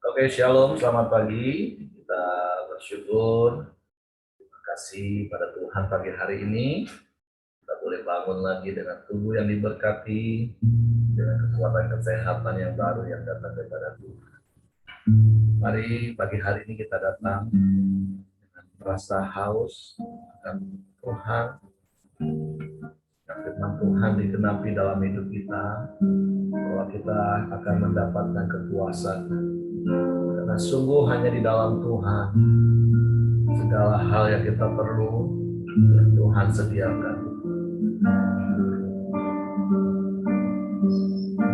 Oke, shalom, selamat pagi. Kita bersyukur, terima kasih pada Tuhan pagi hari ini. Kita boleh bangun lagi dengan tubuh yang diberkati, dengan kekuatan kesehatan yang baru yang datang daripada Tuhan. Mari pagi hari ini kita datang dengan rasa haus akan Tuhan, dan firman Tuhan digenapi dalam hidup kita, bahwa kita akan mendapatkan kepuasan. Karena sungguh hanya di dalam Tuhan segala hal yang kita perlu Tuhan sediakan.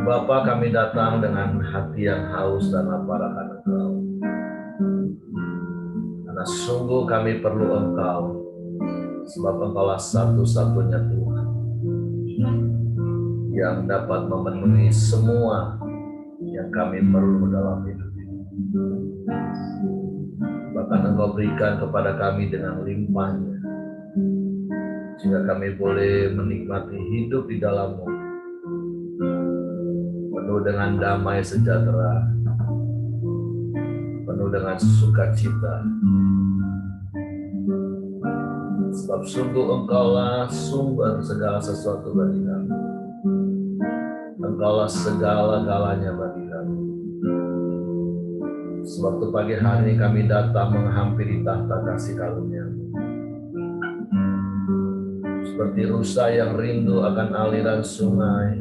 Bapa, kami datang dengan hati yang haus dan lapar akan Engkau. Karena sungguh kami perlu Engkau, sebab Engkaulah satu-satunya Tuhan yang dapat memenuhi semua yang kami perlu dalam hidup ini. Bahkan Engkau berikan kepada kami dengan limpahnya, sehingga kami boleh menikmati hidup di dalam-Mu, penuh dengan damai sejahtera, penuh dengan sukacita. Sebab sungguh Engkaulah sumber segala sesuatu bagi kami. Engkaulah segala-galanya bagi kami. Sewaktu pagi hari ini kami datang menghampiri tahta kasih karunia. Seperti rusa yang rindu akan aliran sungai,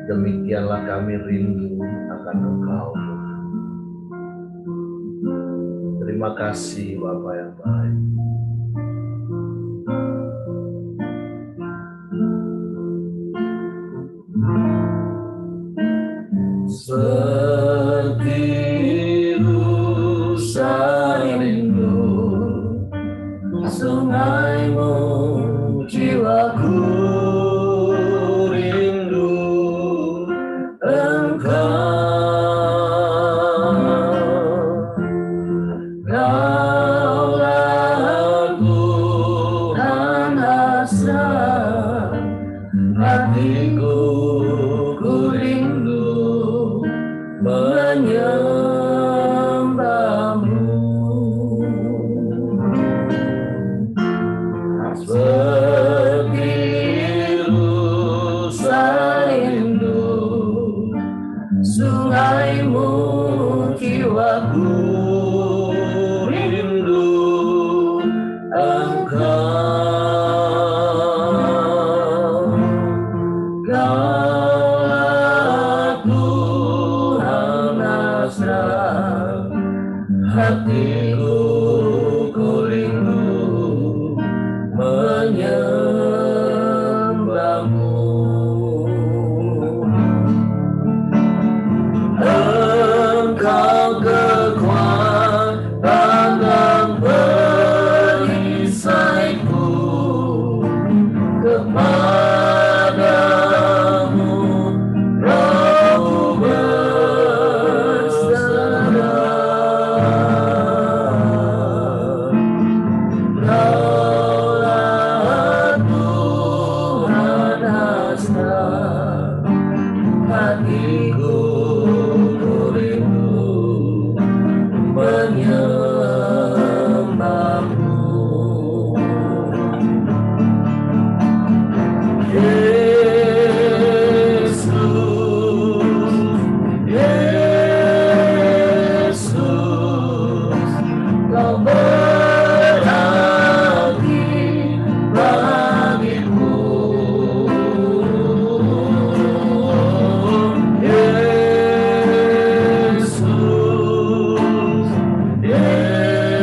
demikianlah kami rindu akan Engkau. Terima kasih Bapa yang baik. Seperti rusa rindu sungai-Mu, jiwaku rindu Engkau. Kaulah Tuhan asal hatiku, ku rindu menyembah-Mu. Seperti rusa rindu sungai-Mu, jiwaku rindu Engkau. Kaulah Tuhan asal hatiku, ku rindu menyembah-Mu. Engkau kekuatan dan perisaiku, kepadamu Roh berserah. Kaulah Tuhan asal hatiku, ku rindu menyembah-Mu. Yesus, Yesus, Kau berarti bagiku. Yesus, Yesus,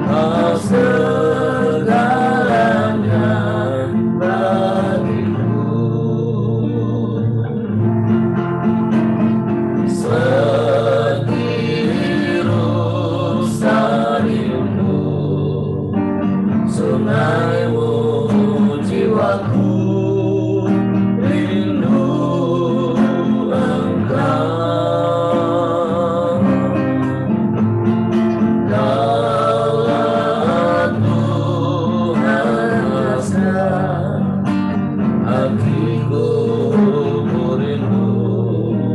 Kau segalanya bagiku. Seperti rusa rindu sungai-Mu, jiwaku rindu Engkau. Kaulah Tuhan asal hatiku, ku rindu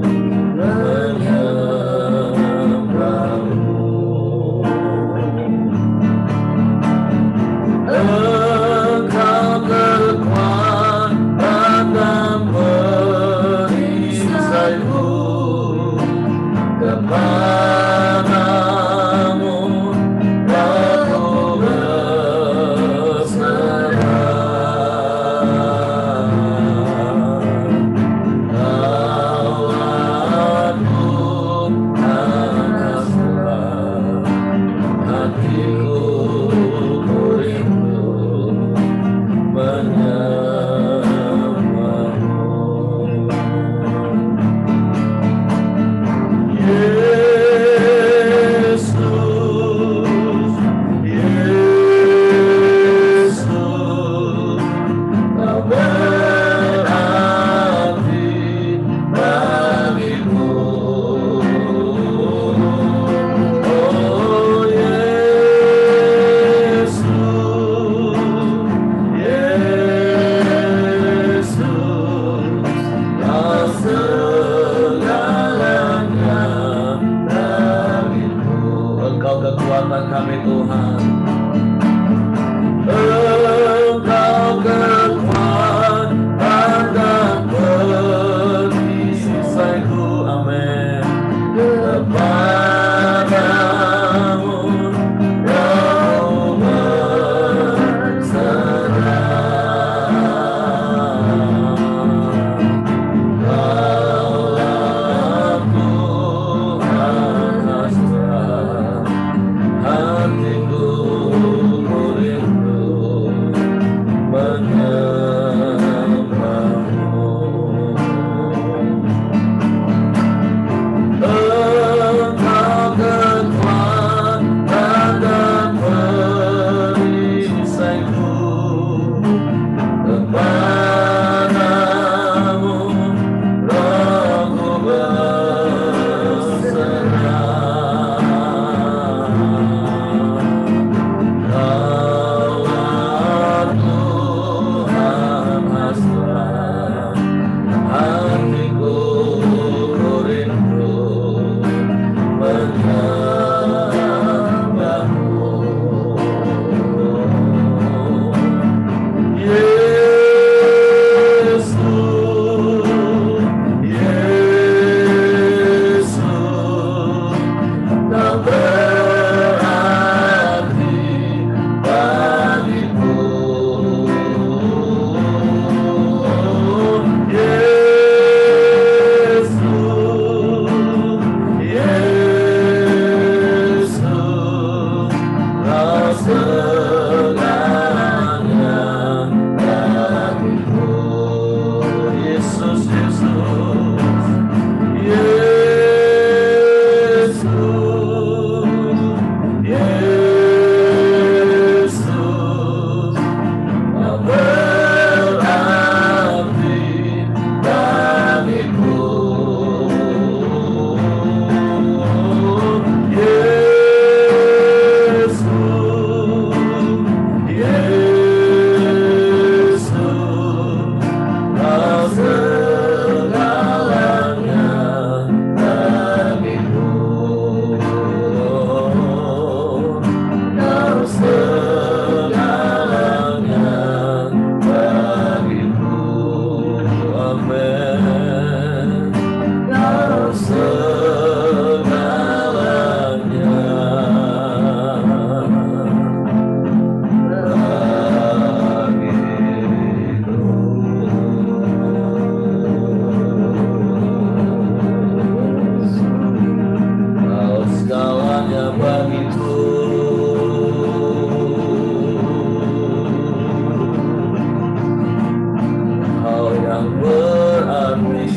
yang berarti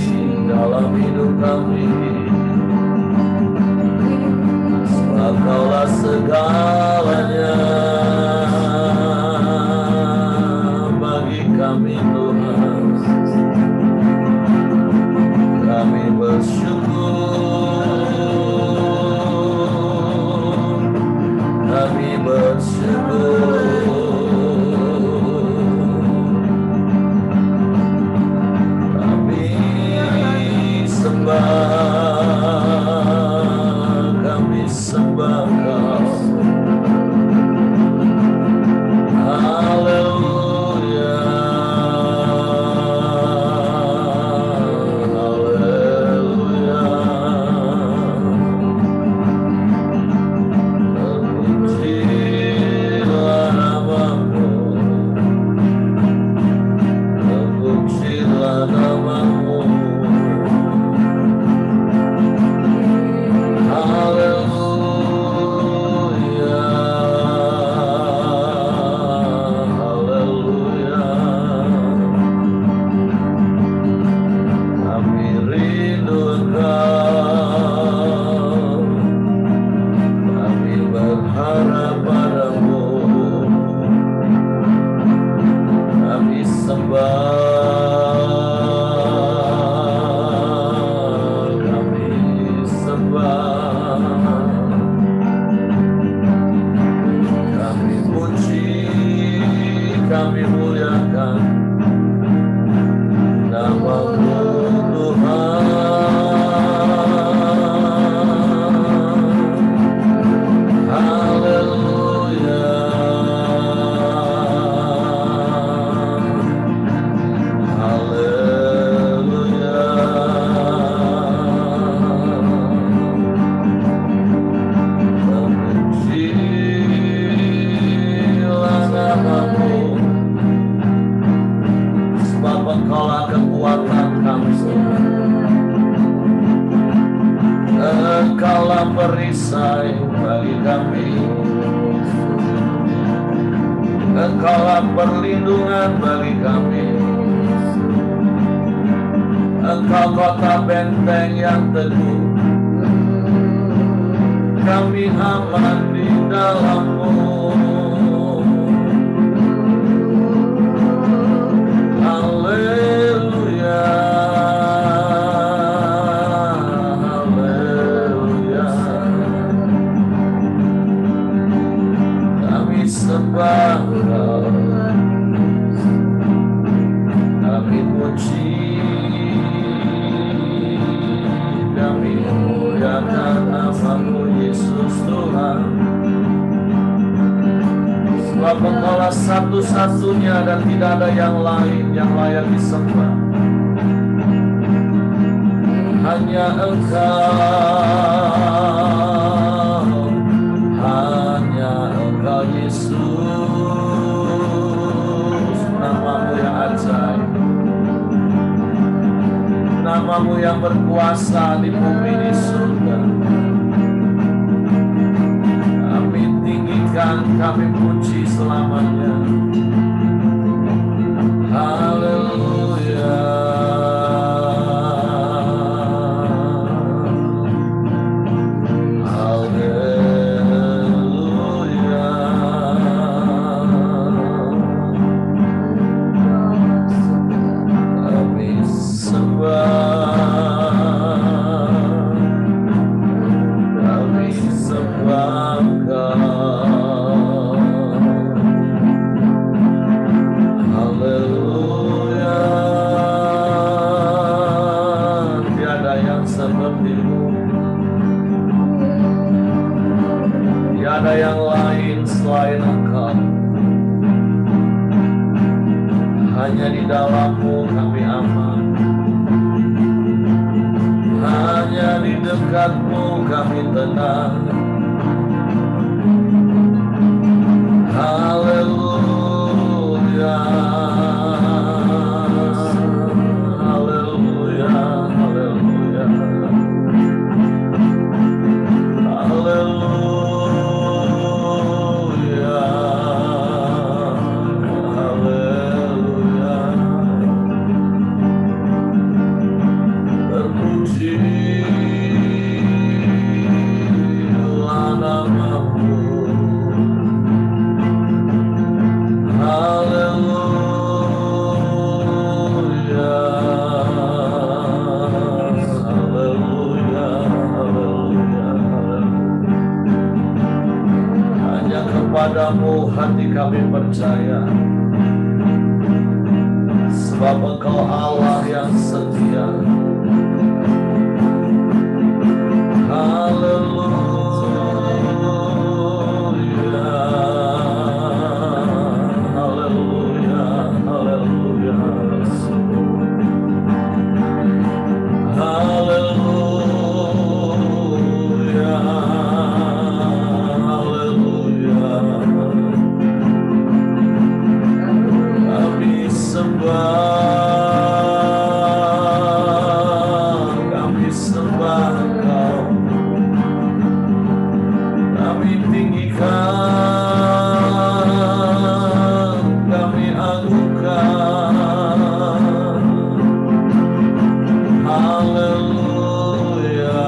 dalam hidup kami. Sebab Kaulah segalanya bagi kami Tuhan. Kami bersyukur, kami bersyukur. Kami sembah Kau. Haleluya, haleluya. Terpujilah namamu, terpujilah namamu. Haleluya, haleluya. Kami rindu Engkau, kami berharap padamu, kami sembah, kami sembah, kami puji, kami muliakan namamu Tuhan. Haleluya, haleluya. Terpujilah namamu, sebab Engkaulah kekuatan kami. Engkaulah perisai bagi kami. Engkaulah perlindungan bagi kami. Engkau kota benteng yang teguh. Kami aman di dalam-Mu. Haleluya, haleluya. Kami sembah Kau, kami puji, kami muliakan namamu Yesus Tuhan. Sebab Engkaulah satu-satunya dan tidak ada yang lain yang layak disembah. Hanya Engkau, hanya Engkau Yesus. Namamu yang ajaib, namamu yang berkuasa di bumi di surga. Kami tinggikan, kami puji selamanya. Haleluya, haleluya. Kami sembah, kami sembah Engkau. Haleluya, tiada yang seperti-Mu, tiada yang lain selain Engkau. Hanya di dalam-Mu kami aman, hanya di dekat-Mu kami tenang. Haleluya, haleluya, haleluya, haleluya, haleluya. kepadamu hati kami percaya, sebab Engkau Allah yang setia. Haleluya, haleluya, haleluya, haleluya, haleluya. Kami sembah, kami sembah Engkau. Kami tinggikan, kami agungkan. Haleluya,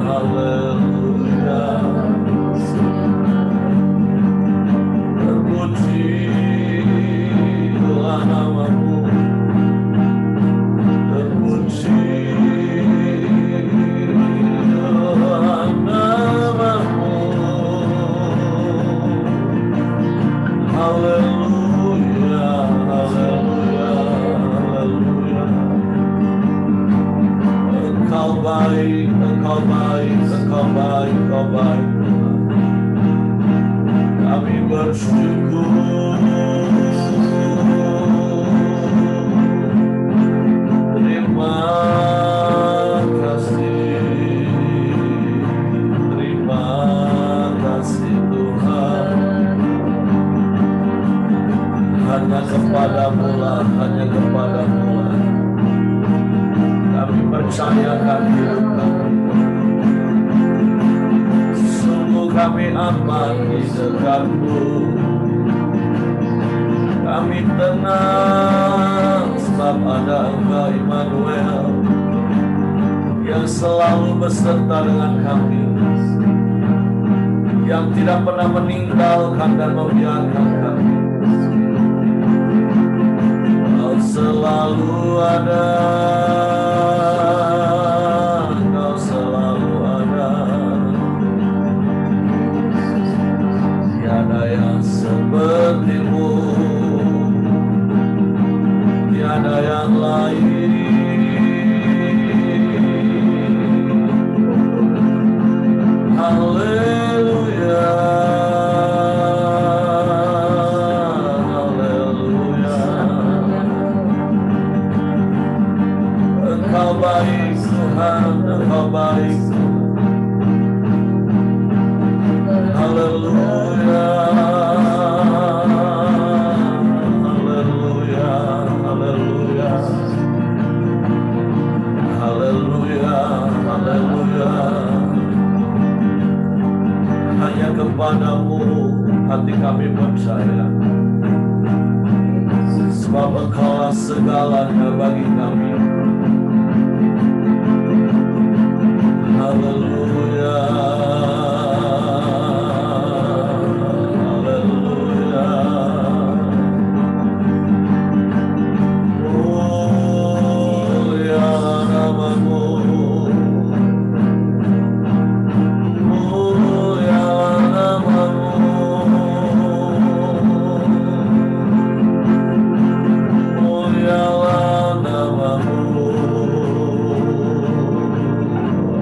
haleluya. Terpujilah namamu, terpujilah namamu. Haleluya, haleluya, haleluya. Engkau baik, Engkau baik, Engkau baik, Engkau baik. Kami bersyukur. Terima kasih, terima kasih Tuhan. Hanya kepadamu lah, hanya kepadamu lah kami percayakan hidup kami. Sungguh kami aman di dekatmu. Kami tenang sebab ada Engkau Immanuel yang selalu beserta dengan kami, yang tidak pernah meninggalkan dan membiarkan kami. Kau selalu ada, Kau selalu ada. Tiada yang sepertimu, tiada yang lain. Haleluya, haleluya. Engkau baik Tuhan, Engkau baik. Haleluya, haleluya, haleluya, haleluya, haleluya. Hanya kepadamu hati kami percaya, sebab Engkaulah segalanya bagi kami. Haleluya, haleluya. Mulialah namamu, mulialah namamu, mulialah namamu.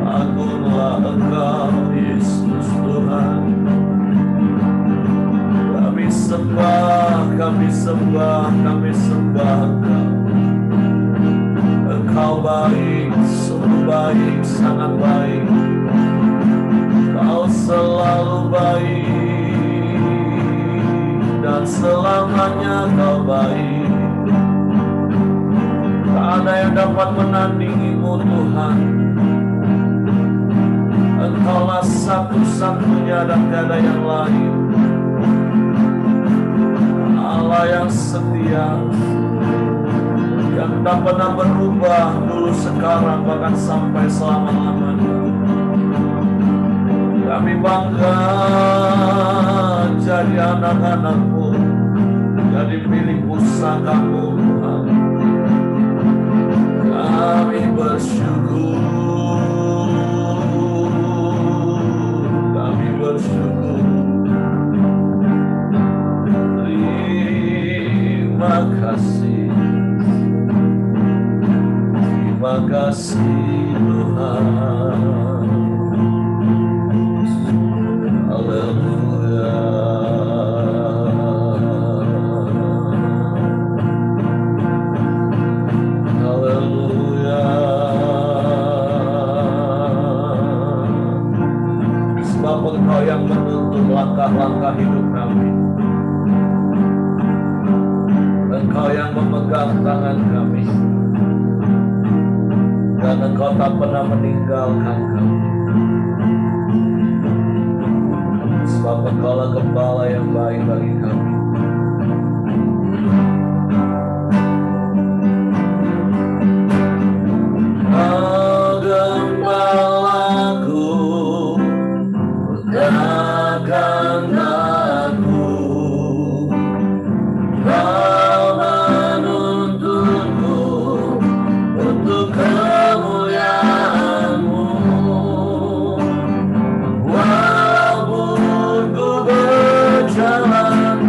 Agunglah Engkau Yesus Tuhan. Kami sembah, kami sembah, kami sembah Engkau. Engkau baik, sungguh baik, sangat baik. Kau selalu baik dan selamanya Kau baik. Tak ada yang dapat menandingi-Mu Tuhan. Engkaulah satu-satunya dan tiada yang lain. Allah yang setia, yang tak pernah berubah dulu, sekarang, bahkan sampai selama-lamanya. Kami bangga jadi anak-anak-Mu, jadi milik pusaka-Mu Tuhan. Kami bersyukur, kami bersyukur. kasih. Terima kasih Tuhan. Haleluya. Haleluya. Sebab Engkau yang menuntun langkah-langkah hidup kami. Engkau yang memegang tangan kami. Dan Engkau tak pernah meninggalkan kami. Sebab Engkaulah gembala yang baik bagi kami. Oh gembalaku, tegakkan aku. Kau menuntunku untuk kemuliaan-Mu. Walaupun ku berjalan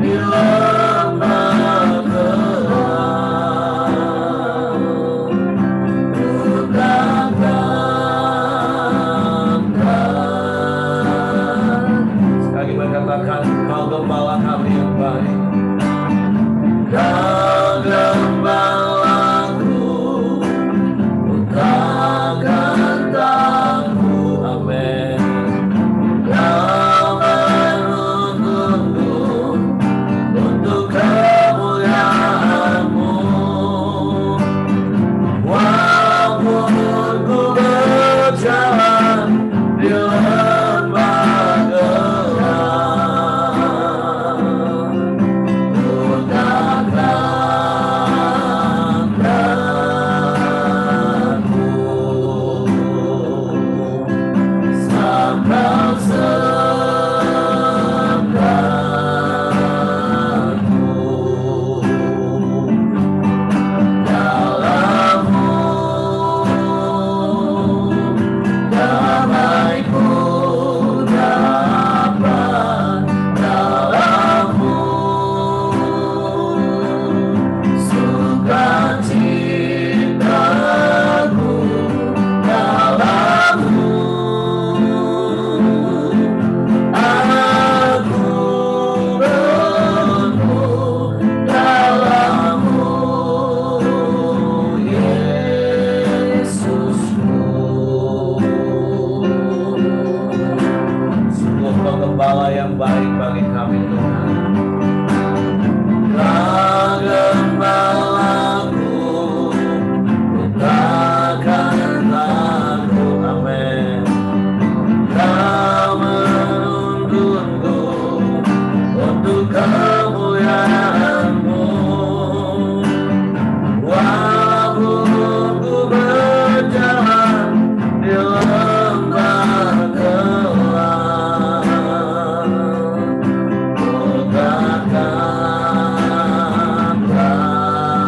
di lembah gelap, ku takkan takut. Sekali berkatakan, Kau gembala kami yang baik. Kau gembalaku, ku takkan takut. Amin. Kau menuntunku untuk kemuliaan-Mu. Walaupun ku berjalan di lembah gelap, ku takkan takut. Sabdaku dalam-Mu, damaiku dapat dalam-Mu, sukacitaku dalam-Mu. Aku penuh dalam-Mu, Yesusku. Sungguh Kau gembala yang baik bagi kami Tuhan. Kau gembalaku, ku takkan takut. Amin. Kau menuntunku untuk kemuliaan-Mu. Walaupun ku berjalan di lembah gelap, ku takkan takut.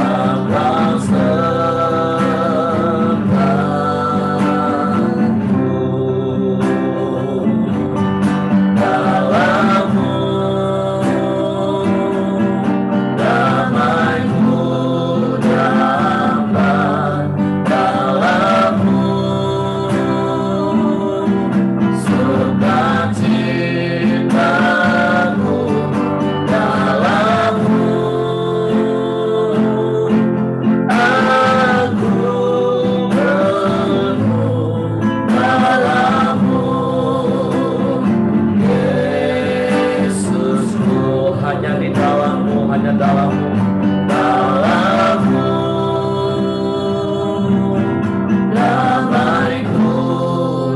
Engkau sertaku dalam-Mu, damaiku dapat dalam-Mu, sukacitaku dalam-Mu. Aku penuh dalam-Mu, Yesusku. Hanya di dalam-Mu, hanya dalam-Mu, dalam-Mu, damaiku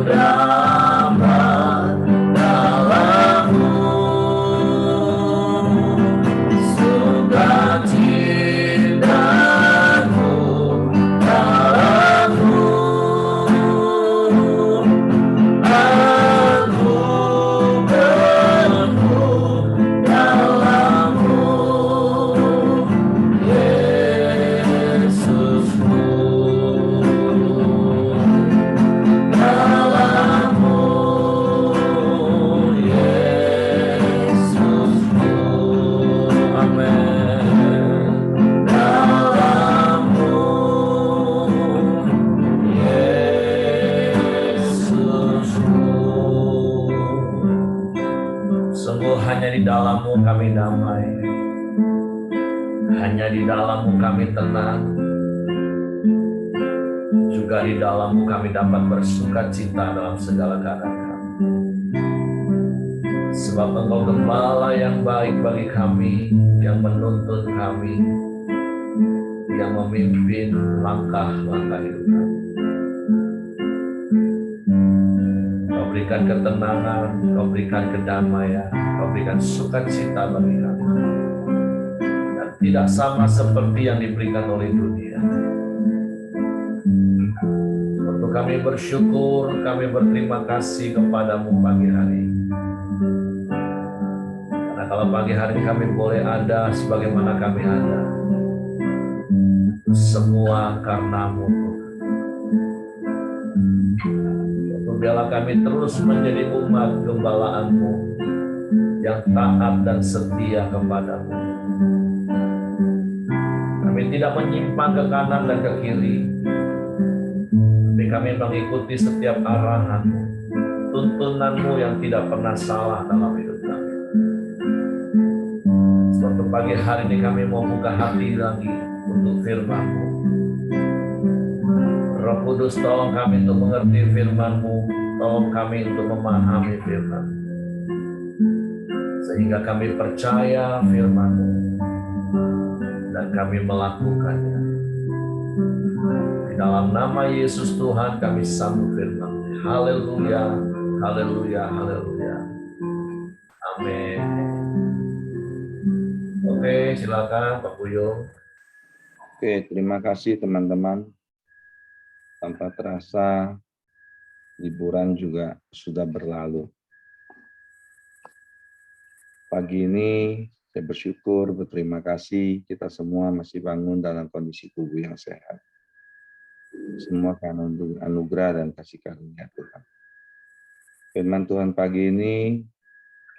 dapat dalam-Mu, sukacitaku dalam-Mu. Aku penuh dalam-Mu, Sungguh hanya di dalam-Mu kami damai, hanya di dalam-Mu kami tenang, juga di dalam-Mu kami dapat bersuka cita dalam segala keadaan kami. Sebab Engkau Gembala yang baik bagi kami, yang menuntun kami, yang memimpin langkah-langkah hidup kami. Kau berikan ketenangan, Kau berikan kedamaian, Kau berikan sukacita bagi kami. Dan tidak sama seperti yang diberikan oleh dunia. Untuk kami bersyukur, kami berterima kasih kepadamu pagi hari ini. Karena kalau pagi hari ini kami boleh ada sebagaimana kami ada, semua karena-Mu. Biarlah kami terus menjadi umat gembala-Mu yang taat dan setia kepadamu. Kami tidak menyimpang ke kanan dan ke kiri, tapi kami mengikuti setiap arahan-Mu, tuntunan-Mu yang tidak pernah salah dalam hidup kami. Suatu pagi hari ini kami mau buka hati lagi untuk firman-Mu. Roh Kudus, tolong kami untuk mengerti firman-Mu, tolong kami untuk memahami firman, sehingga kami percaya firman-Mu dan kami melakukannya. Di dalam nama Yesus Tuhan kami sambut firman. Haleluya, haleluya, haleluya. Amin. Oke, silakan Pak Buyung. Oke, terima kasih teman-teman. Tanpa terasa, liburan juga sudah berlalu. Pagi ini saya bersyukur, berterima kasih kita semua masih bangun dalam kondisi tubuh yang sehat. Semua karena anugerah dan kasih karunia Tuhan. Firman Tuhan pagi ini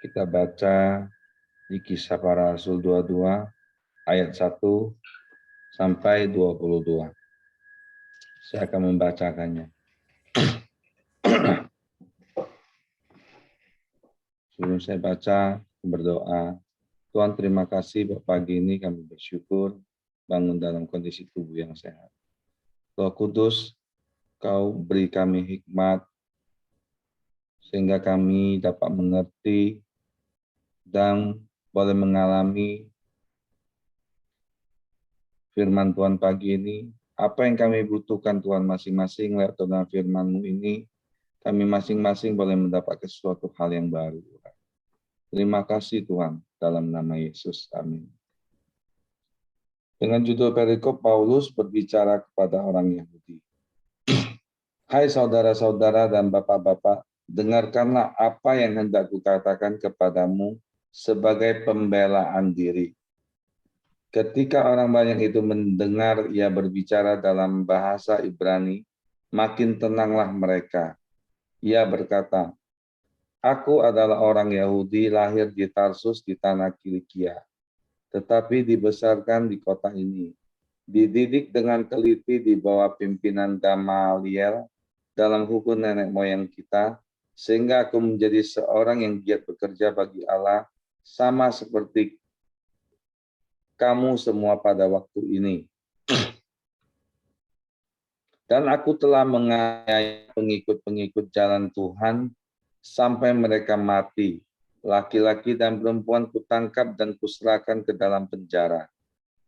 kita baca di Kisah Para Rasul 22 ayat 1 sampai 22. Saya akan membacakannya. Sebelum saya baca, berdoa. Tuhan, terima kasih Bapak, pagi ini kami bersyukur bangun dalam kondisi tubuh yang sehat. Roh Kudus, Kau beri kami hikmat sehingga kami dapat mengerti dan boleh mengalami firman Tuhan pagi ini. Apa yang kami butuhkan Tuhan masing-masing lewat dalam firman-Mu ini, kami masing-masing boleh mendapat sesuatu hal yang baru. Terima kasih Tuhan, dalam nama Yesus. Amin. Dengan judul perikop, Paulus berbicara kepada orang Yahudi. Hai saudara-saudara dan bapak-bapak, dengarkanlah apa yang hendak kukatakan kepadamu sebagai pembelaan diri. Ketika orang banyak itu mendengar ia berbicara dalam bahasa Ibrani, makin tenanglah mereka. Ia berkata, aku adalah orang Yahudi lahir di Tarsus di tanah Kilikia, tetapi dibesarkan di kota ini. Dididik dengan teliti di bawah pimpinan Gamaliel dalam hukum nenek moyang kita, sehingga aku menjadi seorang yang giat bekerja bagi Allah, sama seperti kamu semua pada waktu ini. Dan aku telah menganiaya pengikut-pengikut jalan Tuhan sampai mereka mati. Laki-laki dan perempuan kutangkap dan kuserahkan ke dalam penjara.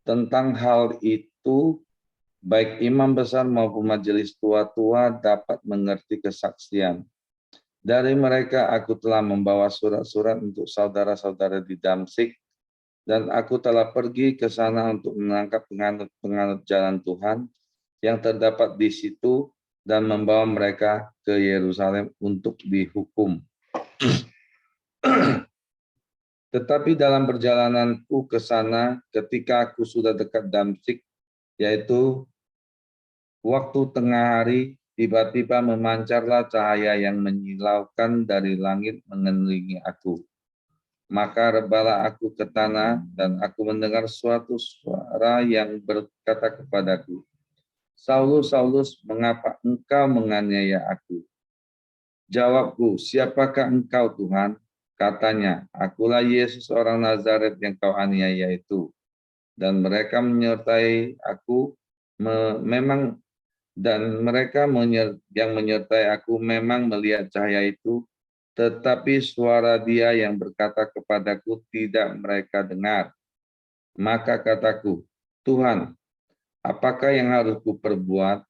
Tentang hal itu, baik imam besar maupun majelis tua-tua dapat mengerti kesaksian. Dari mereka aku telah membawa surat-surat untuk saudara-saudara di Damsyik, dan aku telah pergi ke sana untuk menangkap penganut jalan Tuhan yang terdapat di situ dan membawa mereka ke Yerusalem untuk dihukum. Tetapi dalam perjalananku ke sana, ketika aku sudah dekat Damsyik, yaitu waktu tengah hari, tiba-tiba memancarlah cahaya yang menyilaukan dari langit mengelilingi aku. Maka rebalah aku ke tanah dan aku mendengar suatu suara yang berkata kepadaku, Saulus, Saulus, mengapa engkau menganiaya aku? Jawabku, siapakah engkau Tuhan? Katanya, akulah Yesus orang Nazaret yang kau aniaya itu. Dan mereka menyertai aku memang dan mereka yang menyertai aku memang melihat cahaya itu, tetapi suara dia yang berkata kepadaku tidak mereka dengar. Maka kataku, Tuhan, apakah yang harus kuperbuat?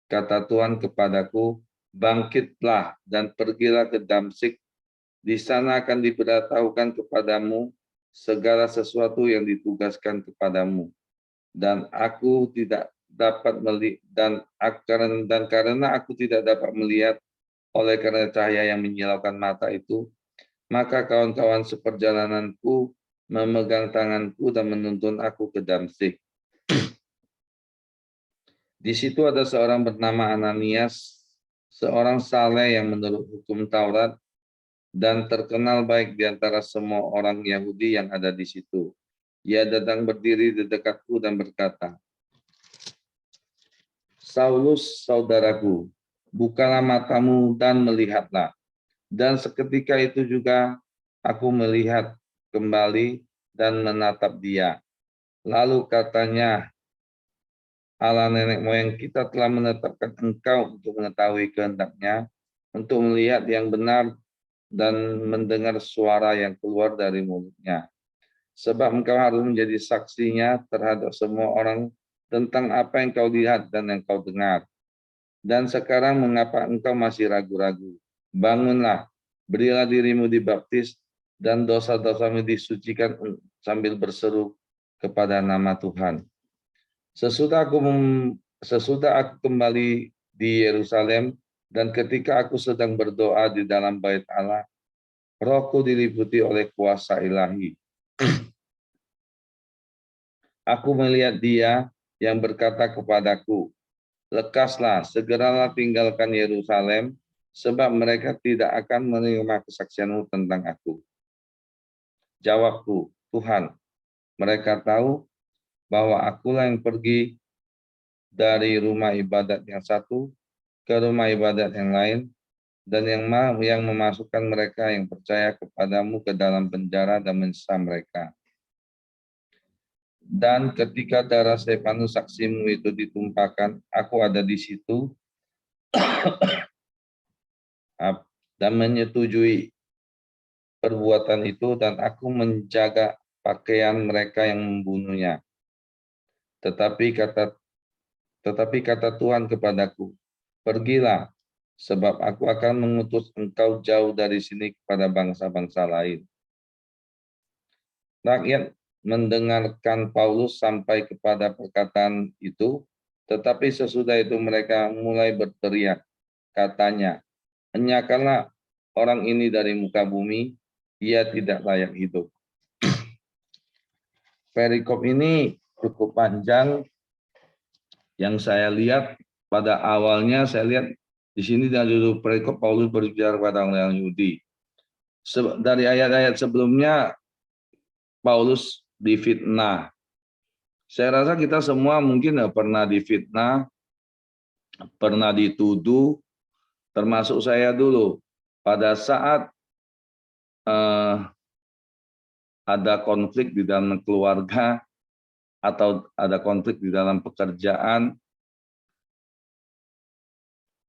Kata Tuhan kepadaku, bangkitlah dan pergilah ke Damsyik. Di sana akan diberitahukan kepadamu segala sesuatu yang ditugaskan kepadamu. Dan aku tidak dapat melihat dan karena aku tidak dapat melihat oleh karena cahaya yang menyilaukan mata itu, maka kawan-kawan seperjalananku memegang tanganku dan menuntun aku ke Damsyik. Di situ ada seorang bernama Ananias, seorang saleh yang menurut hukum Taurat dan terkenal baik di antara semua orang Yahudi yang ada di situ. Ia datang berdiri di dekatku dan berkata, Saulus, saudaraku, bukalah matamu dan melihatlah. Dan seketika itu juga aku melihat kembali dan menatap dia. Lalu katanya, Allah nenek moyang kita telah menetapkan engkau untuk mengetahui kehendaknya, untuk melihat yang benar dan mendengar suara yang keluar dari mulutnya. Sebab engkau harus menjadi saksinya terhadap semua orang tentang apa yang kau lihat dan yang kau dengar. Dan sekarang mengapa engkau masih ragu-ragu? Bangunlah, berilah dirimu dibaptis, dan dosa-dosamu disucikan sambil berseru kepada nama Tuhan. Sesudah aku kembali di Yerusalem, dan ketika aku sedang berdoa di dalam bait Allah, rohku diliputi oleh kuasa ilahi. Aku melihat dia yang berkata kepadaku, lekaslah, segeralah tinggalkan Yerusalem, sebab mereka tidak akan menerima kesaksianmu tentang aku. Jawabku, Tuhan, mereka tahu bahwa akulah yang pergi dari rumah ibadat yang satu ke rumah ibadat yang lain, dan yang memasukkan mereka yang percaya kepadamu ke dalam penjara dan menyiksa mereka. Dan ketika darah Stefanus saksimu itu ditumpahkan, aku ada di situ dan menyetujui perbuatan itu, dan aku menjaga pakaian mereka yang membunuhnya. Tetapi kata Tuhan kepadaku, pergilah, sebab aku akan mengutus engkau jauh dari sini kepada bangsa-bangsa lain. Rakyat mendengarkan Paulus sampai kepada perkataan itu, tetapi sesudah itu mereka mulai berteriak, katanya, enyahkanlah orang ini dari muka bumi, ia tidak layak hidup. Perikop ini cukup panjang. Yang saya lihat pada awalnya, saya lihat di sini dari dulu perikop Paulus berbicara kepada orang Yahudi. Dari ayat-ayat sebelumnya, Paulus difitnah. Saya rasa kita semua mungkin pernah difitnah, pernah dituduh, termasuk saya dulu. Pada saat ada konflik di dalam keluarga atau ada konflik di dalam pekerjaan,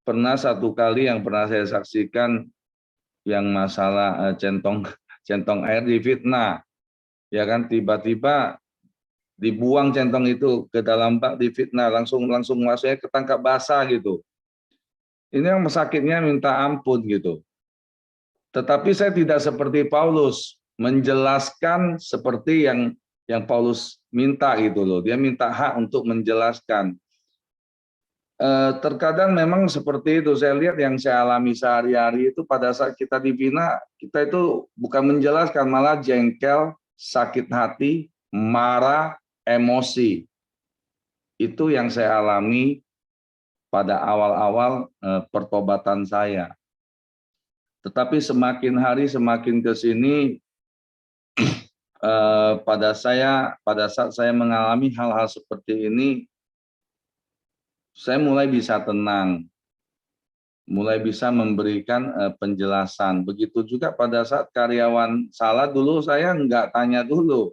pernah satu kali yang pernah saya saksikan yang masalah centong air difitnah, ya kan, tiba-tiba dibuang centong itu ke dalam bak, difitnah, langsung masuknya ketangkap basah gitu. Ini yang sakitnya minta ampun gitu. Tetapi saya tidak seperti Paulus menjelaskan seperti yang Paulus minta gitu loh. Dia minta hak untuk menjelaskan. Terkadang memang seperti itu. Saya lihat yang saya alami sehari-hari itu pada saat kita dibina, kita itu bukan menjelaskan, malah jengkel, sakit hati, marah, emosi. Itu yang saya alami pada awal-awal pertobatan saya. Tetapi semakin hari semakin ke sini, pada saat saya mengalami hal-hal seperti ini, saya mulai bisa tenang, mulai bisa memberikan penjelasan. Begitu juga pada saat karyawan salah, dulu saya nggak tanya dulu.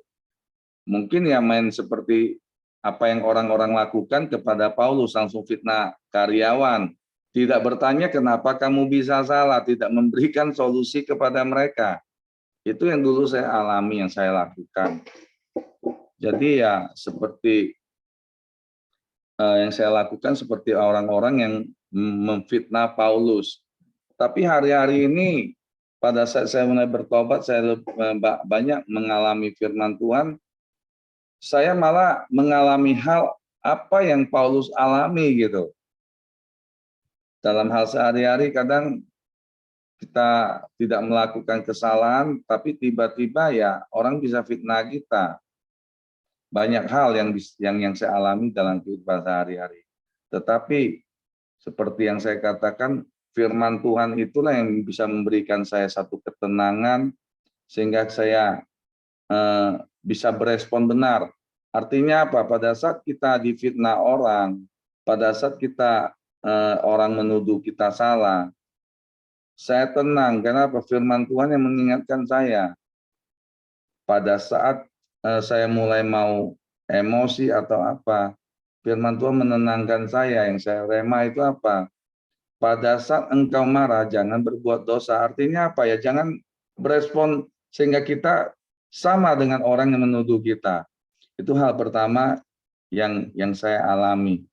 Mungkin ya main seperti apa yang orang-orang lakukan kepada Paulus, langsung fitnah karyawan. Tidak bertanya kenapa kamu bisa salah, tidak memberikan solusi kepada mereka. Itu yang dulu saya alami, yang saya lakukan. Jadi ya seperti yang saya lakukan seperti orang-orang yang memfitnah Paulus. Tapi hari-hari ini pada saat saya mulai bertobat, saya banyak mengalami firman Tuhan. Saya malah mengalami hal apa yang Paulus alami gitu. Dalam hal sehari-hari kadang kita tidak melakukan kesalahan, tapi tiba-tiba ya orang bisa fitnah kita. Banyak hal yang saya alami dalam kehidupan sehari-hari. Tetapi seperti yang saya katakan, firman Tuhan itulah yang bisa memberikan saya satu ketenangan sehingga saya bisa berespon benar. Artinya apa? Pada saat kita difitnah orang, pada saat kita orang menuduh kita salah, saya tenang. Kenapa? Firman Tuhan yang mengingatkan saya. Pada saat saya mulai mau emosi atau apa, firman Tuhan menenangkan saya. Yang saya rema itu apa? Pada saat engkau marah, jangan berbuat dosa. Artinya apa ya? Jangan berespon sehingga kita sama dengan orang yang menuduh kita. Itu hal pertama yang saya alami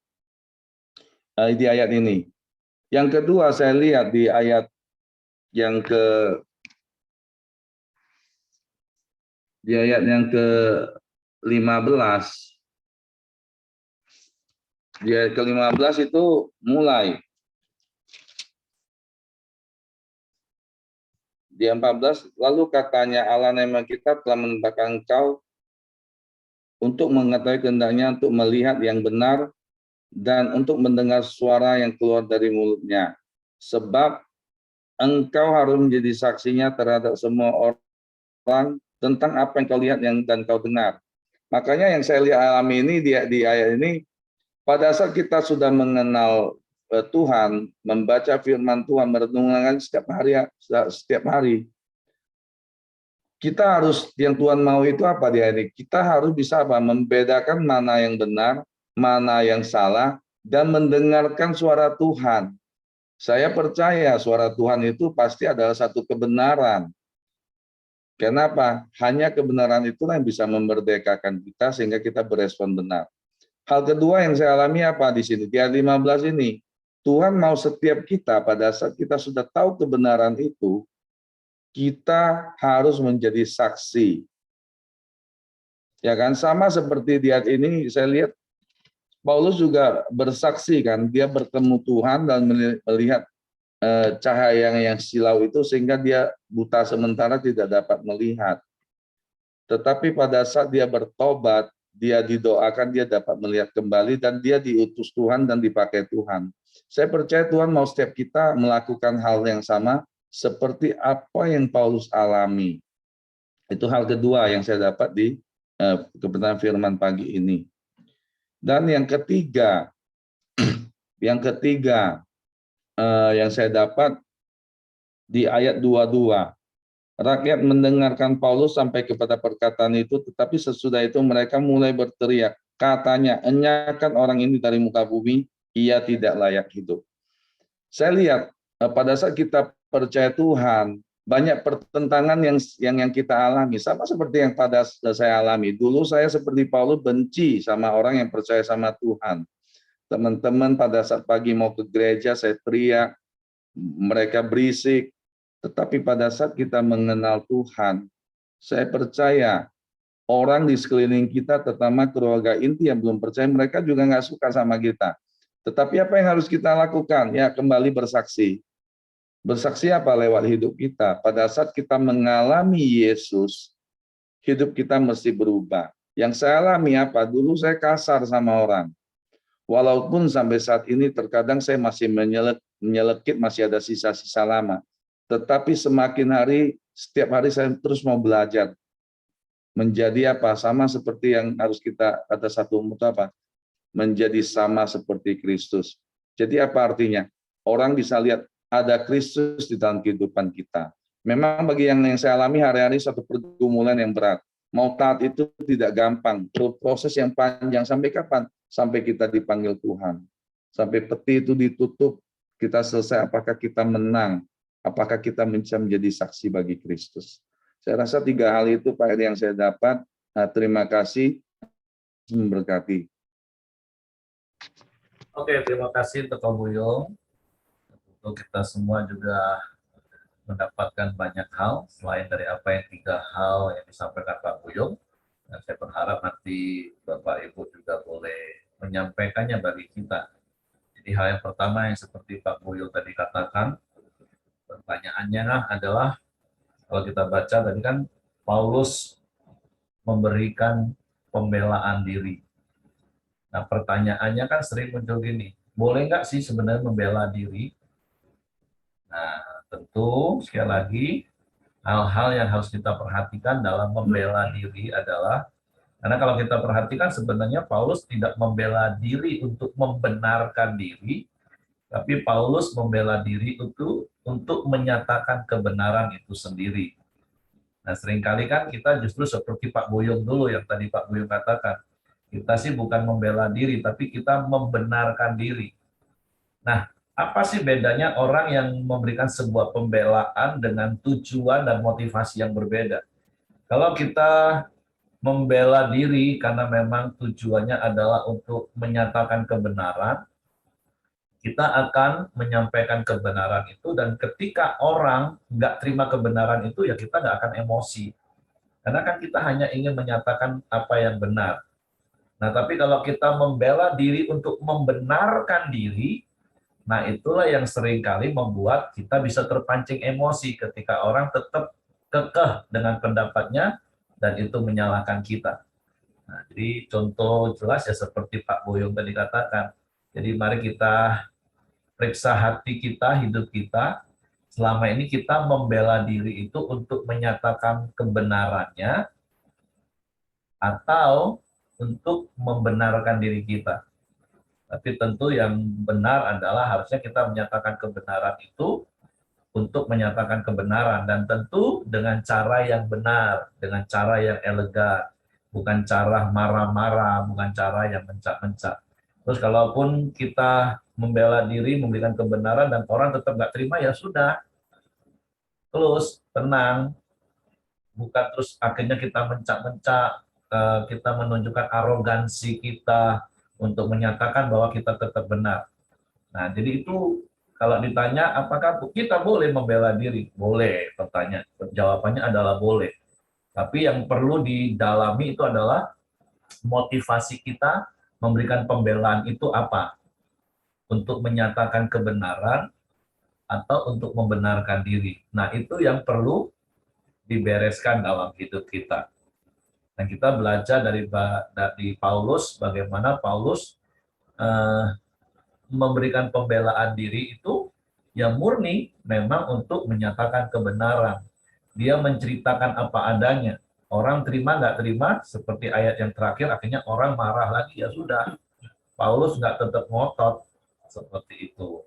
di ayat ini. Yang kedua saya lihat di ayat yang ke-15. Di ayat ke-15 itu mulai. Di 14, lalu katanya Allah nama kita telah menetapkan engkau untuk mengetahui kehendaknya, untuk melihat yang benar, dan untuk mendengar suara yang keluar dari mulutnya. Sebab engkau harus menjadi saksinya terhadap semua orang tentang apa yang kau lihat dan kau dengar. Makanya yang saya lihat alami ini di ayat ini, pada saat kita sudah mengenal Tuhan, membaca firman Tuhan, merenungkan setiap hari, kita harus, yang Tuhan mau itu apa di hari ini? Kita harus bisa apa? Membedakan mana yang benar, mana yang salah, dan mendengarkan suara Tuhan. Saya percaya suara Tuhan itu pasti adalah satu kebenaran. Kenapa? Hanya kebenaran itulah yang bisa memerdekakan kita sehingga kita berespon benar. Hal kedua yang saya alami apa di sini? Di ayat 15 ini, Tuhan mau setiap kita pada saat kita sudah tahu kebenaran itu, kita harus menjadi saksi. Ya kan, sama seperti di ayat ini saya lihat Paulus juga bersaksi kan, dia bertemu Tuhan dan melihat cahaya yang silau itu sehingga dia buta sementara tidak dapat melihat. Tetapi pada saat dia bertobat, dia didoakan, dia dapat melihat kembali dan dia diutus Tuhan dan dipakai Tuhan. Saya percaya Tuhan mau setiap kita melakukan hal yang sama seperti apa yang Paulus alami. Itu hal kedua yang saya dapat di kebenaran firman pagi ini. Dan yang ketiga yang saya dapat di ayat 22. Rakyat mendengarkan Paulus sampai kepada perkataan itu, tetapi sesudah itu mereka mulai berteriak, katanya, enyahkan orang ini dari muka bumi, ia tidak layak hidup. Saya lihat pada saat kita percaya Tuhan, banyak pertentangan yang kita alami, sama seperti yang pada saya alami. Dulu saya seperti Paulus benci sama orang yang percaya sama Tuhan. Teman-teman pada saat pagi mau ke gereja, saya teriak, mereka berisik. Tetapi pada saat kita mengenal Tuhan, saya percaya orang di sekeliling kita, terutama keluarga inti yang belum percaya, mereka juga nggak suka sama kita. Tetapi apa yang harus kita lakukan? Ya kembali bersaksi. Bersaksi apa? Lewat hidup kita. Pada saat kita mengalami Yesus, hidup kita mesti berubah. Yang saya alami apa? Dulu saya kasar sama orang. Walaupun sampai saat ini terkadang saya masih menyelekit, masih ada sisa-sisa lama. Tetapi semakin hari, setiap hari saya terus mau belajar. Menjadi apa? Sama seperti yang harus kita, kata satu umur apa? Menjadi sama seperti Kristus. Jadi apa artinya? Orang bisa lihat, ada Kristus di dalam kehidupan kita. Memang bagi yang saya alami hari-hari satu pergumulan yang berat. Mau taat itu tidak gampang. Proses yang panjang. Sampai kapan? Sampai kita dipanggil Tuhan. Sampai peti itu ditutup, kita selesai, apakah kita menang? Apakah kita bisa menjadi saksi bagi Kristus? Saya rasa 3 hal itu Pak Edi yang saya dapat. Nah, terima kasih. Memberkati. Oke, terima kasih untuk Pak Buyung. Tentu kita semua juga mendapatkan banyak hal selain dari apa yang 3 hal yang disampaikan Pak Buyung. Dan saya berharap nanti Bapak Ibu juga boleh menyampaikannya bagi kita. Jadi hal yang pertama yang seperti Pak Buyung tadi katakan, pertanyaannya adalah kalau kita baca tadi kan Paulus memberikan pembelaan diri. Nah pertanyaannya kan sering muncul gini, boleh nggak sih sebenarnya membela diri? Nah tentu sekali lagi hal-hal yang harus kita perhatikan dalam membela diri adalah, karena kalau kita perhatikan sebenarnya Paulus tidak membela diri untuk membenarkan diri, tapi Paulus membela diri untuk menyatakan kebenaran itu sendiri. Nah seringkali kan kita justru seperti Pak Buyung dulu yang tadi Pak Buyung katakan, kita sih bukan membela diri, tapi kita membenarkan diri. Nah, apa sih bedanya orang yang memberikan sebuah pembelaan dengan tujuan dan motivasi yang berbeda? Kalau kita membela diri karena memang tujuannya adalah untuk menyatakan kebenaran, kita akan menyampaikan kebenaran itu, dan ketika orang nggak terima kebenaran itu, ya kita nggak akan emosi. Karena kan kita hanya ingin menyatakan apa yang benar. Nah, tapi kalau kita membela diri untuk membenarkan diri, nah itulah yang seringkali membuat kita bisa terpancing emosi ketika orang tetap kekeh dengan pendapatnya dan itu menyalahkan kita. Nah, jadi contoh jelas ya seperti Pak Boyong tadi katakan. Jadi mari kita periksa hati kita, hidup kita. Selama ini kita membela diri itu untuk menyatakan kebenarannya atau untuk membenarkan diri kita. Tapi tentu yang benar adalah harusnya kita menyatakan kebenaran itu untuk menyatakan kebenaran, dan tentu dengan cara yang benar, dengan cara yang elegan, bukan cara marah-marah, bukan cara yang mencak-mencak. Terus kalaupun kita membela diri, memberikan kebenaran dan orang tetap nggak terima, ya sudah, terus tenang, bukan terus akhirnya kita mencak-mencak, kita menunjukkan arogansi kita untuk menyatakan bahwa kita tetap benar. Nah, jadi itu kalau ditanya apakah kita boleh membela diri? Boleh, pertanyaan. Jawabannya adalah boleh. Tapi yang perlu didalami itu adalah motivasi kita memberikan pembelaan itu apa? Untuk menyatakan kebenaran atau untuk membenarkan diri. Nah, itu yang perlu dibereskan dalam hidup kita. Dan kita belajar dari Paulus, bagaimana Paulus memberikan pembelaan diri itu yang murni memang untuk menyatakan kebenaran. Dia menceritakan apa adanya. Orang terima nggak terima, seperti ayat yang terakhir, akhirnya orang marah lagi, ya sudah. Paulus nggak tetap ngotot, seperti itu.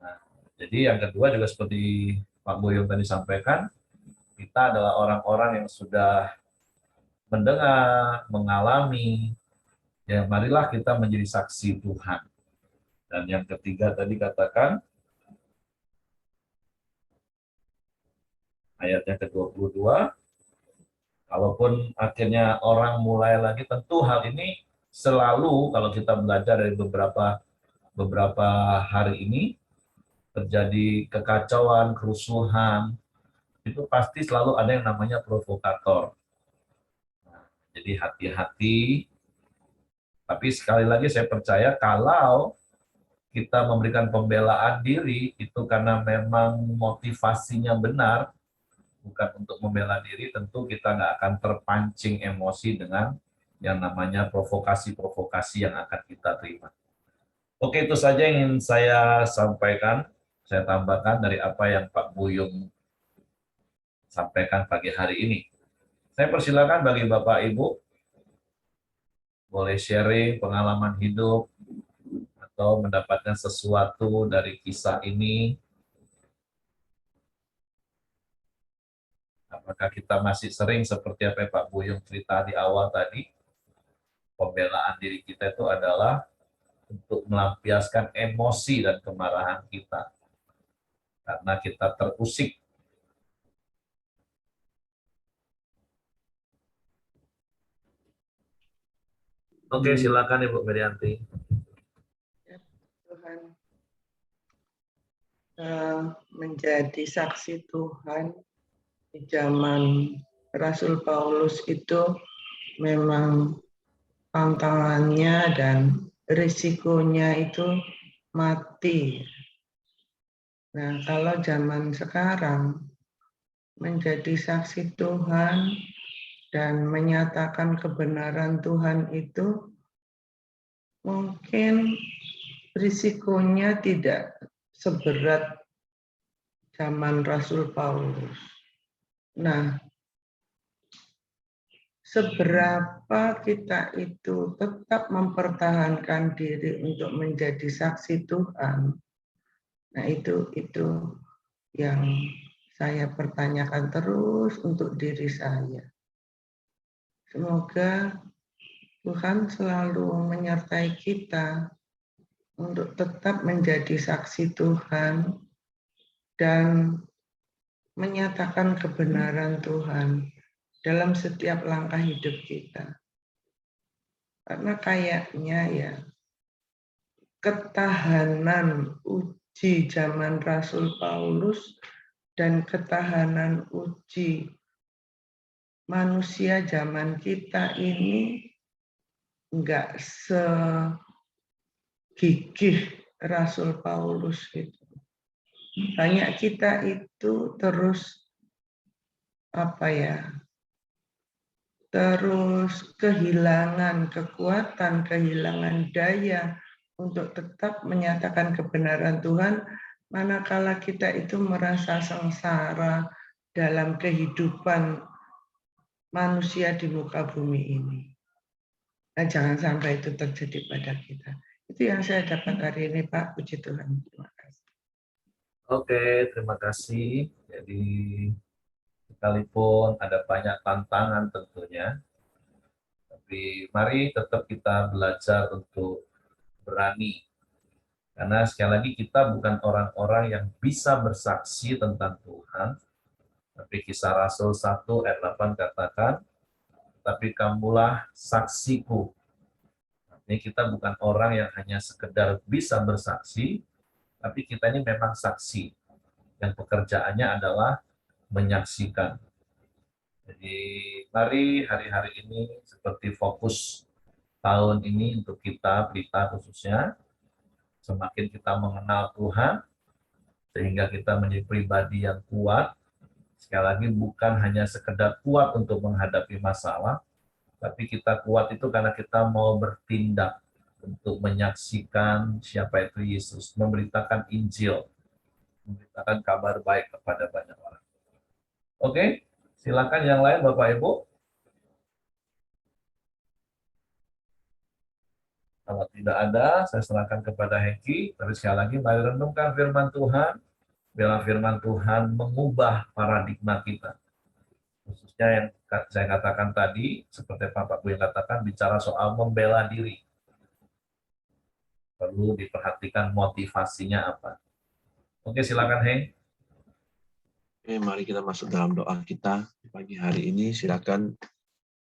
Nah, jadi yang kedua juga seperti Pak Boyong tadi sampaikan, kita adalah orang-orang yang sudah mendengar, mengalami, ya marilah kita menjadi saksi Tuhan. Dan yang ketiga tadi katakan, ayatnya ke-22, kalaupun akhirnya orang mulai lagi, tentu hal ini selalu kalau kita belajar dari beberapa hari ini, terjadi kekacauan, kerusuhan, itu pasti selalu ada yang namanya provokator. Nah, jadi hati-hati, tapi sekali lagi saya percaya kalau kita memberikan pembelaan diri itu karena memang motivasinya benar, bukan untuk membela diri, tentu kita nggak akan terpancing emosi dengan yang namanya provokasi-provokasi yang akan kita terima. Oke, itu saja yang ingin saya sampaikan, saya tambahkan dari apa yang Pak Buyung sampaikan pagi hari ini. Saya persilakan bagi Bapak Ibu, boleh sharing pengalaman hidup, atau mendapatkan sesuatu dari kisah ini, Apakah kita masih sering seperti apa yang Pak Buyung cerita di awal tadi, pembelaan diri kita itu adalah untuk melampiaskan emosi dan kemarahan kita karena kita terusik. Oke, silakan Ibu Merianti. Ya, Tuhan, menjadi saksi Tuhan di zaman Rasul Paulus itu memang tantangannya dan risikonya itu mati. Nah, kalau zaman sekarang menjadi saksi Tuhan dan menyatakan kebenaran Tuhan itu mungkin risikonya tidak seberat zaman Rasul Paulus. Nah, seberapa kita itu tetap mempertahankan diri untuk menjadi saksi Tuhan. Nah, itu yang saya pertanyakan terus untuk diri saya. Semoga Tuhan selalu menyertai kita untuk tetap menjadi saksi Tuhan dan menyatakan kebenaran Tuhan dalam setiap langkah hidup kita. Karena kayaknya ya, ketahanan uji zaman Rasul Paulus dan ketahanan uji manusia zaman kita ini enggak segigih Rasul Paulus gitu. Banyak kita itu terus terus kehilangan kekuatan, kehilangan daya untuk tetap menyatakan kebenaran Tuhan, manakala kita itu merasa sengsara dalam kehidupan manusia di muka bumi ini. Nah, jangan sampai itu terjadi pada kita. Itu yang saya dapat hari ini, Pak. Puji Tuhan. Terima kasih. Oke, terima kasih. Jadi sekalipun ada banyak tantangan tentunya, tapi mari tetap kita belajar untuk berani. Karena sekali lagi kita bukan orang-orang yang bisa bersaksi tentang Tuhan, tapi Kisah Rasul 1 ayat 8 katakan, tapi kamulah saksiku. Artinya kita bukan orang yang hanya sekedar bisa bersaksi, tapi kita ini memang saksi. Yang pekerjaannya adalah menyaksikan. Jadi mari hari-hari ini seperti fokus tahun ini untuk kita khususnya, semakin kita mengenal Tuhan, sehingga kita menjadi pribadi yang kuat. Sekali lagi bukan hanya sekedar kuat untuk menghadapi masalah, tapi kita kuat itu karena kita mau bertindak untuk menyaksikan siapa itu Yesus, memberitakan Injil, memberitakan kabar baik kepada banyak orang. Oke, silakan yang lain Bapak Ibu. Kalau tidak ada, saya serahkan kepada Hengki. Tapi sekali lagi, mari renungkan firman Tuhan. Bila firman Tuhan mengubah paradigma kita. Khususnya yang saya katakan tadi, seperti Pak Bu yang katakan, bicara soal membela diri. Perlu diperhatikan motivasinya apa. Oke, silakan Heng. Oke, mari kita masuk dalam doa kita di pagi hari ini. Silakan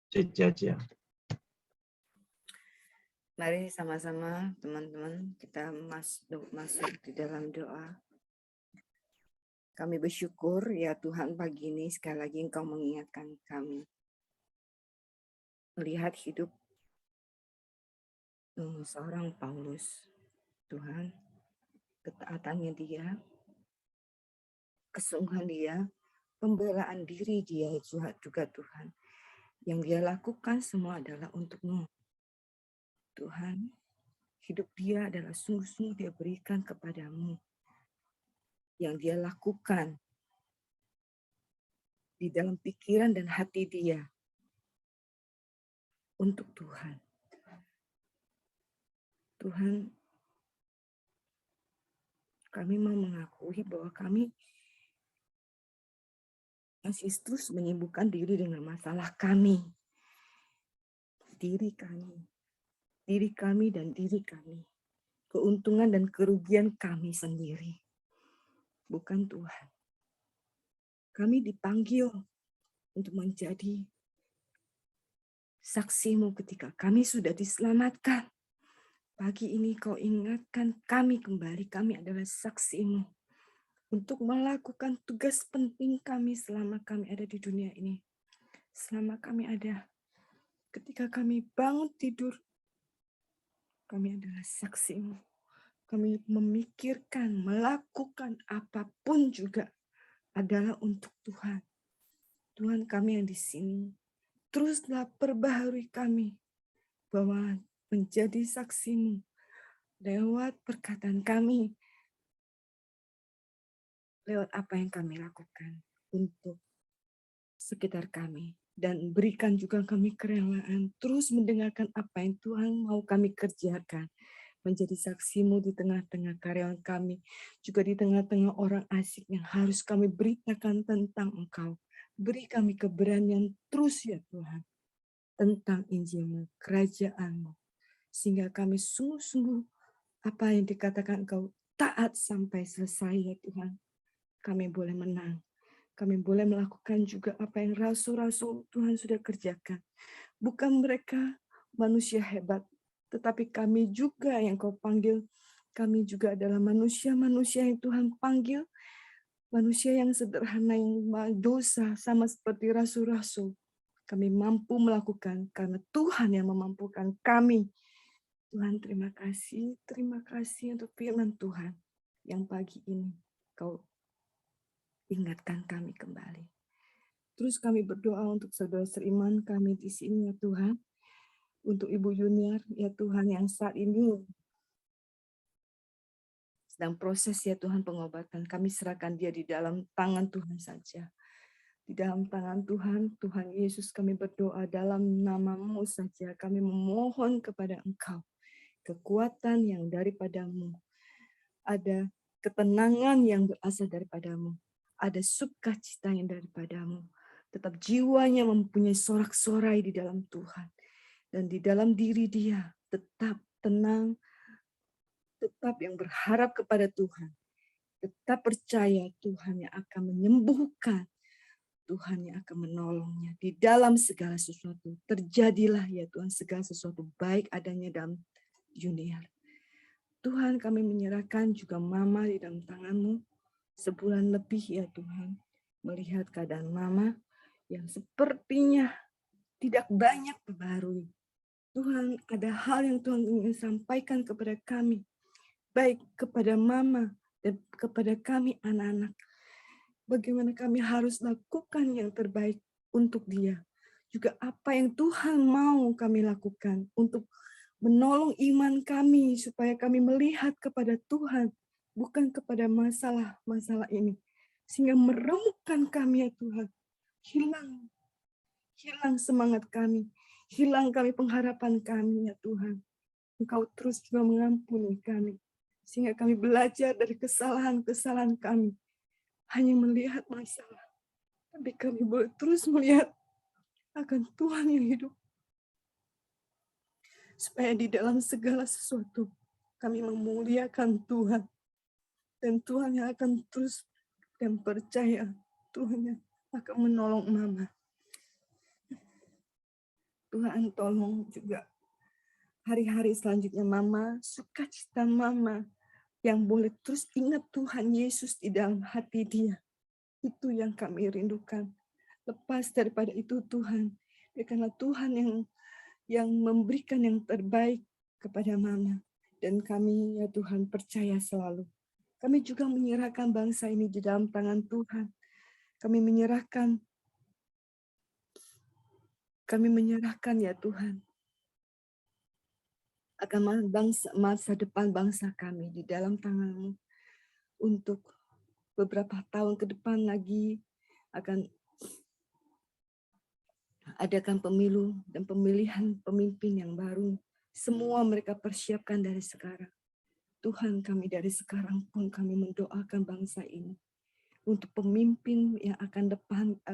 Jaja. Mari sama-sama teman-teman kita masuk di dalam doa. Kami bersyukur ya Tuhan pagi ini sekali lagi Engkau mengingatkan kami. Melihat hidup seorang Paulus. Tuhan, ketaatannya dia, kesungguhan dia, pembelaan diri dia juga Tuhan. Yang dia lakukan semua adalah untuk-Mu. Tuhan, hidup dia adalah sungguh-sungguh dia berikan kepadamu. Yang dia lakukan di dalam pikiran dan hati dia untuk Tuhan. Tuhan, kami mau mengakui bahwa kami masih terus menyibukkan diri dengan masalah kami. Diri kami dan diri kami. Keuntungan dan kerugian kami sendiri. Bukan Tuhan. Kami dipanggil untuk menjadi saksi-Mu ketika kami sudah diselamatkan. Pagi ini Kau ingatkan kami kembali, kami adalah saksi-Mu untuk melakukan tugas penting kami selama kami ada di dunia ini. Selama kami ada, ketika kami bangun tidur, kami adalah saksi-Mu. Kami memikirkan, melakukan apapun juga adalah untuk Tuhan. Tuhan kami yang di sini, teruslah perbaharui kami bahwa menjadi saksi-Mu lewat perkataan kami, lewat apa yang kami lakukan untuk sekitar kami. Dan berikan juga kami kerelaan terus mendengarkan apa yang Tuhan mau kami kerjakan. Menjadi saksi-Mu di tengah-tengah karyawan kami, juga di tengah-tengah orang asing yang harus kami beritakan tentang Engkau. Beri kami keberanian terus ya Tuhan, tentang Injil-Mu, kerajaan-Mu. Sehingga kami sungguh-sungguh apa yang dikatakan Engkau taat sampai selesai ya Tuhan. Kami boleh menang. Kami boleh melakukan juga apa yang rasul-rasul Tuhan sudah kerjakan. Bukan mereka manusia hebat, tetapi kami juga yang Kau panggil. Kami juga adalah manusia-manusia yang Tuhan panggil. Manusia yang sederhana, yang dosa, sama seperti rasul-rasul. Kami mampu melakukan karena Tuhan yang memampukan kami. Tuhan terima kasih untuk firman Tuhan yang pagi ini Kau ingatkan kami kembali. Terus kami berdoa untuk saudara seiman kami di sini ya Tuhan. Untuk Ibu Yuniar ya Tuhan yang saat ini sedang proses ya Tuhan pengobatan. Kami serahkan dia di dalam tangan Tuhan saja. Di dalam tangan Tuhan, Tuhan Yesus kami berdoa dalam nama-Mu saja. Kami memohon kepada Engkau. Kekuatan yang daripadamu. Ada ketenangan yang berasal daripadamu. Ada sukacita yang daripadamu. Tetap jiwanya mempunyai sorak-sorai di dalam Tuhan. Dan di dalam diri dia tetap tenang, tetap yang berharap kepada Tuhan. Tetap percaya Tuhan yang akan menyembuhkan. Tuhan yang akan menolongnya di dalam segala sesuatu. Terjadilah ya Tuhan segala sesuatu baik adanya dalam Yuniar. Tuhan kami menyerahkan juga Mama di dalam tangan-Mu. Sebulan lebih ya Tuhan, melihat keadaan Mama yang sepertinya tidak banyak dibaharui. Tuhan, ada hal yang Tuhan ingin sampaikan kepada kami, baik kepada Mama dan kepada kami anak-anak. Bagaimana kami harus lakukan yang terbaik untuk dia. Juga apa yang Tuhan mau kami lakukan untuk menolong iman kami supaya kami melihat kepada Tuhan, bukan kepada masalah-masalah ini. Sehingga meremukkan kami ya Tuhan. Hilang semangat kami. Hilang kami pengharapan kami ya Tuhan. Engkau terus juga mengampuni kami. Sehingga kami belajar dari kesalahan-kesalahan kami. Hanya melihat masalah. Tapi kami boleh terus melihat akan Tuhan yang hidup. Supaya di dalam segala sesuatu kami memuliakan Tuhan. Dan Tuhan yang akan terus dan percaya Tuhan yang akan menolong Mama. Tuhan tolong juga hari-hari selanjutnya Mama, sukacita Mama yang boleh terus ingat Tuhan Yesus di dalam hati dia. Itu yang kami rindukan. Lepas daripada itu Tuhan, karena Tuhan yang memberikan yang terbaik kepada Mama. Dan kami ya Tuhan percaya selalu. Kami juga menyerahkan bangsa ini di dalam tangan Tuhan. Kami menyerahkan ya Tuhan akan masa depan bangsa kami di dalam tangan-Mu. Untuk beberapa tahun ke depan lagi akan adakan pemilu dan pemilihan pemimpin yang baru. Semua mereka persiapkan dari sekarang. Tuhan kami dari sekarang pun kami mendoakan bangsa ini. untuk pemimpin yang akan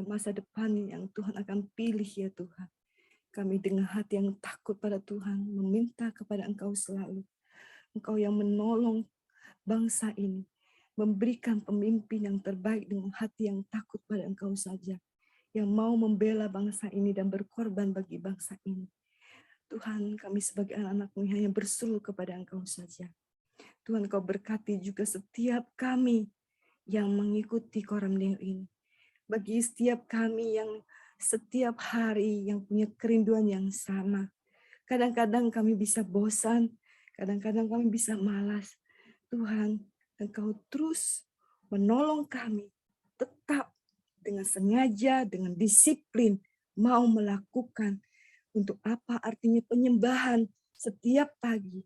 masa depan yang Tuhan akan pilih ya Tuhan. Kami dengan hati yang takut pada Tuhan, meminta kepada Engkau selalu. Engkau yang menolong bangsa ini, memberikan pemimpin yang terbaik dengan hati yang takut pada Engkau saja, yang mau membela bangsa ini dan berkorban bagi bangsa ini. Tuhan, kami sebagai anak-anak-Mu hanya berseru kepada Engkau saja. Tuhan, Kau berkati juga setiap kami yang mengikuti Koram Deo ini. Bagi setiap kami yang setiap hari yang punya kerinduan yang sama. Kadang-kadang kami bisa bosan, kadang-kadang kami bisa malas. Tuhan, Engkau terus menolong kami tetap dengan sengaja, dengan disiplin, mau melakukan untuk apa artinya penyembahan setiap pagi.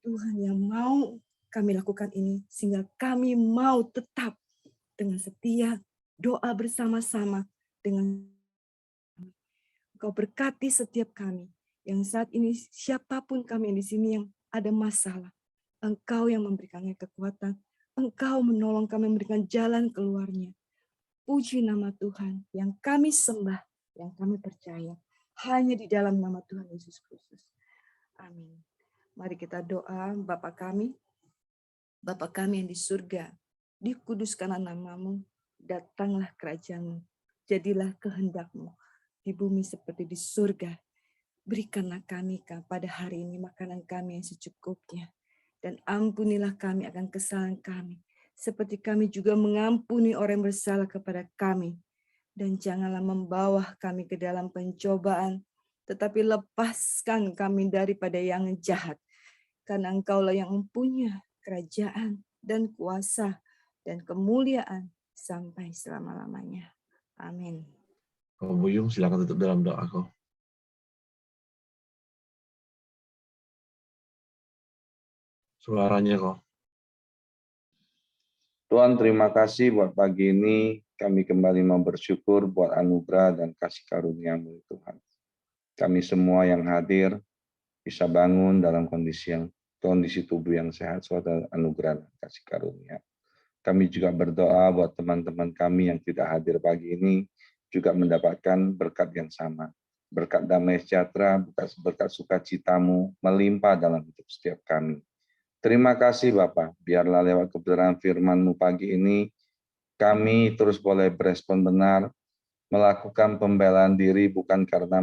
Tuhan yang mau kami lakukan ini, sehingga kami mau tetap dengan setia doa bersama-sama dengan Engkau berkati setiap kami yang saat ini siapapun kami di sini yang ada masalah. Engkau yang memberikannya kekuatan. Engkau menolong kami memberikan jalan keluarnya. Puji nama Tuhan yang kami sembah, yang kami percaya. Hanya di dalam nama Tuhan Yesus Kristus. Amin. Mari kita doa. Bapa kami yang di surga, dikuduskanlah nama-Mu, datanglah kerajaan-Mu, jadilah kehendak-Mu di bumi seperti di surga. Berikanlah kami pada hari ini makanan kami yang secukupnya. Dan ampunilah kami akan kesalahan kami. Seperti kami juga mengampuni orang yang bersalah kepada kami. Dan janganlah membawa kami ke dalam pencobaan. Tetapi lepaskan kami daripada yang jahat. Karena Engkaulah yang mempunyai kerajaan dan kuasa dan kemuliaan sampai selama-lamanya. Amin. Kau Buyung, silakan tutup dalam doa kau. Suaranya kau. Tuhan, terima kasih buat pagi ini. Kami kembali mau bersyukur buat anugerah dan kasih karunia-Mu, Tuhan. Kami semua yang hadir bisa bangun dalam kondisi tubuh yang sehat, suatu anugerah dan kasih karunia. Kami juga berdoa buat teman-teman kami yang tidak hadir pagi ini, juga mendapatkan berkat yang sama. Berkat damai sejahtera, berkat sukacita-Mu melimpah dalam hidup setiap kami. Terima kasih Bapak, biarlah lewat kebenaran firman-Mu pagi ini, kami terus boleh berespon benar, melakukan pembelaan diri bukan karena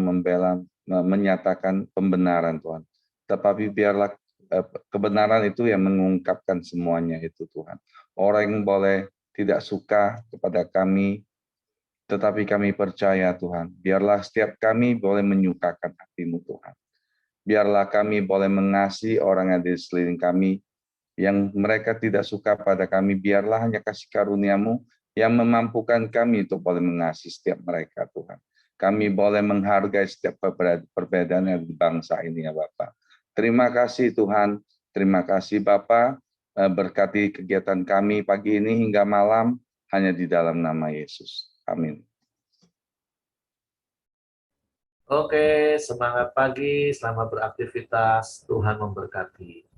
menyatakan pembenaran Tuhan. Tetapi biarlah kebenaran itu yang mengungkapkan semuanya itu Tuhan. Orang yang boleh tidak suka kepada kami, tetapi kami percaya Tuhan, biarlah setiap kami boleh menyukakan hati-Mu Tuhan. Biarlah kami boleh mengasihi orang yang di sekeliling kami, yang mereka tidak suka pada kami, biarlah hanya kasih karunia-Mu yang memampukan kami untuk boleh mengasihi setiap mereka Tuhan. Kami boleh menghargai setiap perbedaan yang di bangsa ini ya Bapak. Terima kasih Tuhan, terima kasih Bapak, berkati kegiatan kami pagi ini hingga malam, hanya di dalam nama Yesus. Amin. Oke, semangat pagi, selamat beraktivitas, Tuhan memberkati.